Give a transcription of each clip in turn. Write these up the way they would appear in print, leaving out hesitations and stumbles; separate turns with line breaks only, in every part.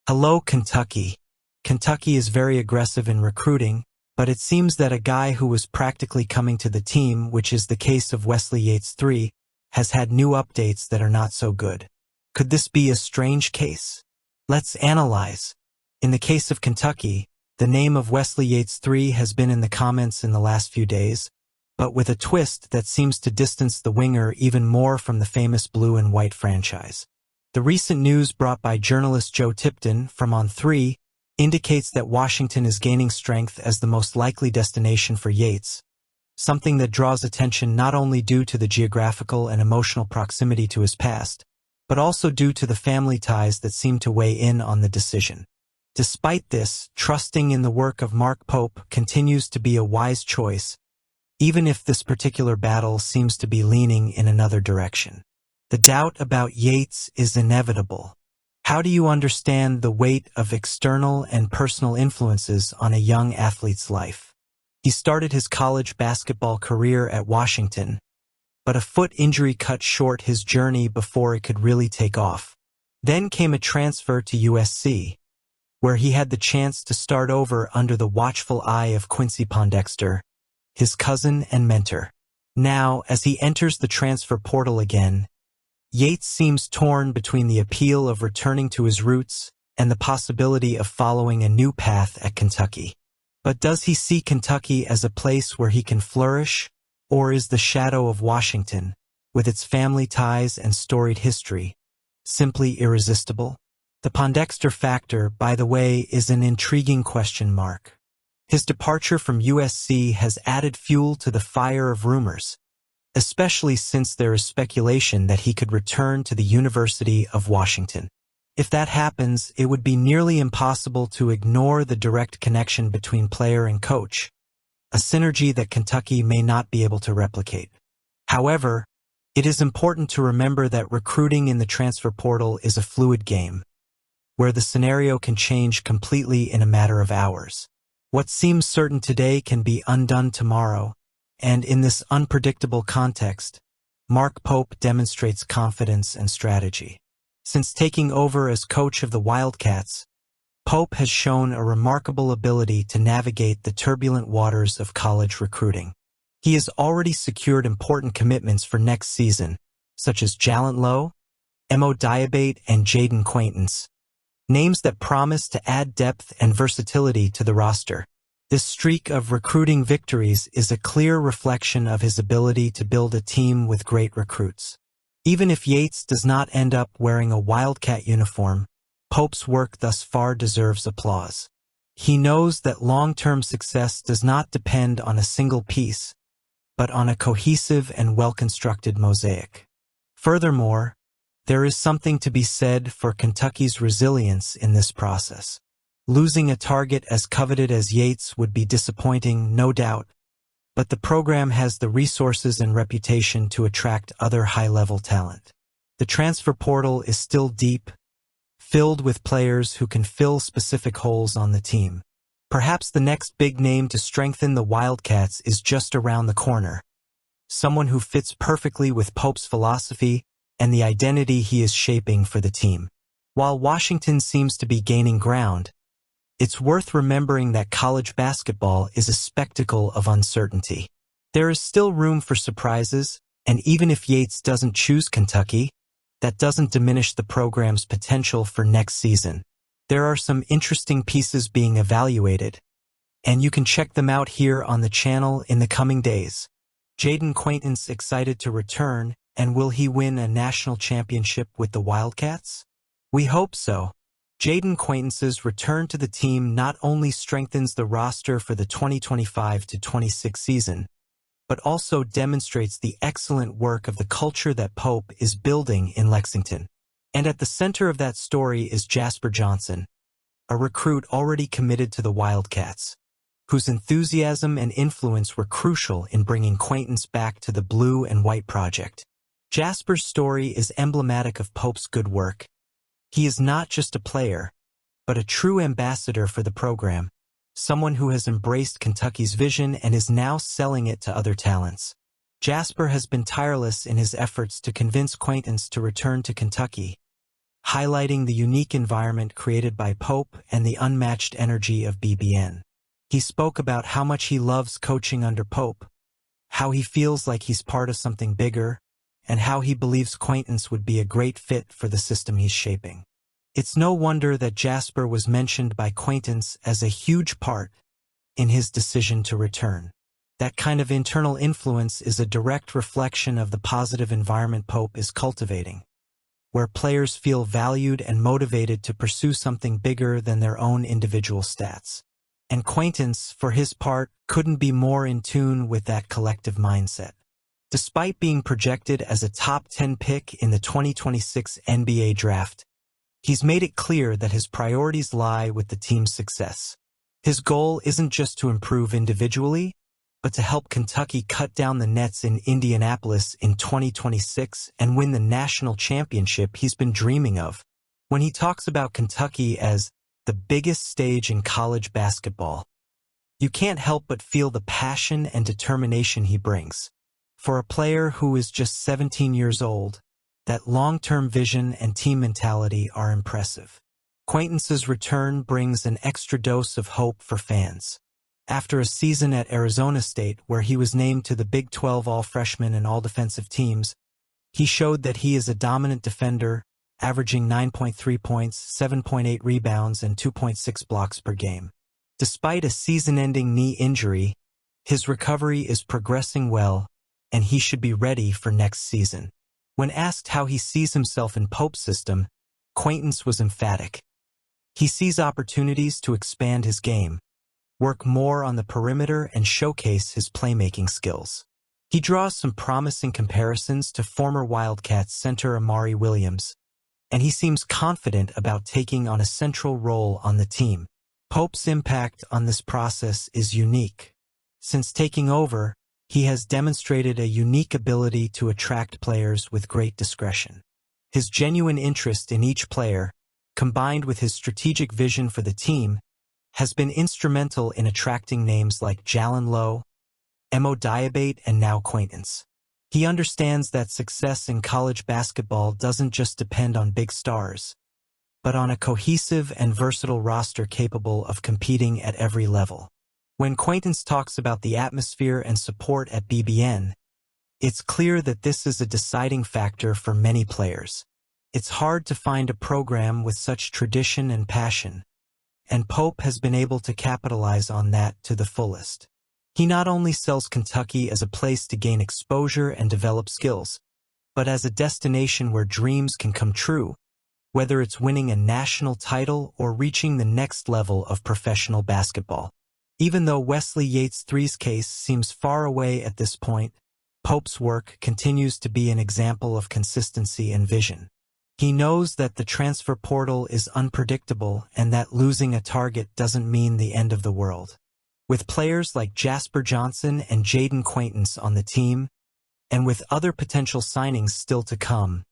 Hello, Kentucky. Kentucky is very aggressive in recruiting, but it seems that a guy who was practically coming to the team, which is the case of Wesley Yates III, has had new updates that are not so good. Could this be a strange case? Let's analyze. In the case of Kentucky, the name of Wesley Yates III has been in the comments in the last few days, but with a twist that seems to distance the winger even more from the famous blue and white franchise. The recent news brought by journalist Joe Tipton from On3 indicates that Washington is gaining strength as the most likely destination for Yates, something that draws attention not only due to the geographical and emotional proximity to his past, but also due to the family ties that seem to weigh in on the decision. Despite this, trusting in the work of Mark Pope continues to be a wise choice, even if this particular battle seems to be leaning in another direction. The doubt about Yates is inevitable. How do you understand the weight of external and personal influences on a young athlete's life? He started his college basketball career at Washington, but a foot injury cut short his journey before it could really take off. Then came a transfer to USC, where he had the chance to start over under the watchful eye of Quincy Pondexter, his cousin and mentor. Now, as he enters the transfer portal again, Yates seems torn between the appeal of returning to his roots and the possibility of following a new path at Kentucky. But does he see Kentucky as a place where he can flourish, or is the shadow of Washington, with its family ties and storied history, simply irresistible? The Pondexter factor, by the way, is an intriguing question mark. His departure from USC has added fuel to the fire of rumors, especially since there is speculation that he could return to the University of Washington. If that happens, it would be nearly impossible to ignore the direct connection between player and coach, a synergy that Kentucky may not be able to replicate. However, it is important to remember that recruiting in the transfer portal is a fluid game, where the scenario can change completely in a matter of hours. What seems certain today can be undone tomorrow, and in this unpredictable context, Mark Pope demonstrates confidence and strategy. Since taking over as coach of the Wildcats, Pope has shown a remarkable ability to navigate the turbulent waters of college recruiting. He has already secured important commitments for next season, such as Jalen Lowe, Mo Diabate, and Jaden Quaintance, names that promise to add depth and versatility to the roster. This streak of recruiting victories is a clear reflection of his ability to build a team with great recruits. Even if Yates does not end up wearing a Wildcat uniform, Pope's work thus far deserves applause. He knows that long-term success does not depend on a single piece, but on a cohesive and well-constructed mosaic. Furthermore, there is something to be said for Kentucky's resilience in this process. Losing a target as coveted as Yates would be disappointing, no doubt, but the program has the resources and reputation to attract other high-level talent. The transfer portal is still deep, filled with players who can fill specific holes on the team. Perhaps the next big name to strengthen the Wildcats is just around the corner, someone who fits perfectly with Pope's philosophy and the identity he is shaping for the team. While Washington seems to be gaining ground, it's worth remembering that college basketball is a spectacle of uncertainty. There is still room for surprises, and even if Yates doesn't choose Kentucky, that doesn't diminish the program's potential for next season. There are some interesting pieces being evaluated, and you can check them out here on the channel in the coming days. Jaden Quaintance excited to return, and will he win a national championship with the Wildcats? We hope so. Jaden Quaintance's return to the team not only strengthens the roster for the 2025-26 season, but also demonstrates the excellent work of the culture that Pope is building in Lexington. And at the center of that story is Jasper Johnson, a recruit already committed to the Wildcats, whose enthusiasm and influence were crucial in bringing Quaintance back to the Blue and White Project. Jasper's story is emblematic of Pope's good work. He is not just a player, but a true ambassador for the program, someone who has embraced Kentucky's vision and is now selling it to other talents. Jasper has been tireless in his efforts to convince Quaintance to return to Kentucky, highlighting the unique environment created by Pope and the unmatched energy of BBN. He spoke about how much he loves coaching under Pope, how he feels like he's part of something bigger, and how he believes Quaintance would be a great fit for the system he's shaping. It's no wonder that Jasper was mentioned by Quaintance as a huge part in his decision to return. That kind of internal influence is a direct reflection of the positive environment Pope is cultivating, where players feel valued and motivated to pursue something bigger than their own individual stats. And Quaintance, for his part, couldn't be more in tune with that collective mindset. Despite being projected as a top 10 pick in the 2026 NBA draft, he's made it clear that his priorities lie with the team's success. His goal isn't just to improve individually, but to help Kentucky cut down the nets in Indianapolis in 2026 and win the national championship he's been dreaming of. When he talks about Kentucky as the biggest stage in college basketball, you can't help but feel the passion and determination he brings. For a player who is just 17 years old, that long-term vision and team mentality are impressive. Quaintance's return brings an extra dose of hope for fans. After a season at Arizona State where he was named to the Big 12 All-Freshman and All-Defensive teams, he showed that he is a dominant defender, averaging 9.3 points, 7.8 rebounds, and 2.6 blocks per game. Despite a season-ending knee injury, his recovery is progressing well, and he should be ready for next season. When asked how he sees himself in Pope's system, Quaintance was emphatic. He sees opportunities to expand his game, work more on the perimeter, and showcase his playmaking skills. He draws some promising comparisons to former Wildcats center Amari Williams, and he seems confident about taking on a central role on the team. Pope's impact on this process is unique. Since taking over, he has demonstrated a unique ability to attract players with great discretion. His genuine interest in each player, combined with his strategic vision for the team, has been instrumental in attracting names like Jalen Lowe, Mo Diabate, and now Quaintance. He understands that success in college basketball doesn't just depend on big stars, but on a cohesive and versatile roster capable of competing at every level. When Quaintance talks about the atmosphere and support at BBN, it's clear that this is a deciding factor for many players. It's hard to find a program with such tradition and passion, and Pope has been able to capitalize on that to the fullest. He not only sells Kentucky as a place to gain exposure and develop skills, but as a destination where dreams can come true, whether it's winning a national title or reaching the next level of professional basketball. Even though Wesley Yates III's case seems far away at this point, Pope's work continues to be an example of consistency and vision. He knows that the transfer portal is unpredictable and that losing a target doesn't mean the end of the world. With players like Jasper Johnson and Jaden Quaintance on the team, and with other potential signings still to come,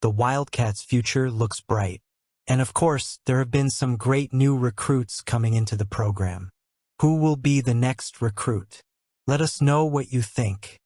the Wildcats' future looks bright. And of course, there have been some great new recruits coming into the program. Who will be the next recruit? Let us know what you think.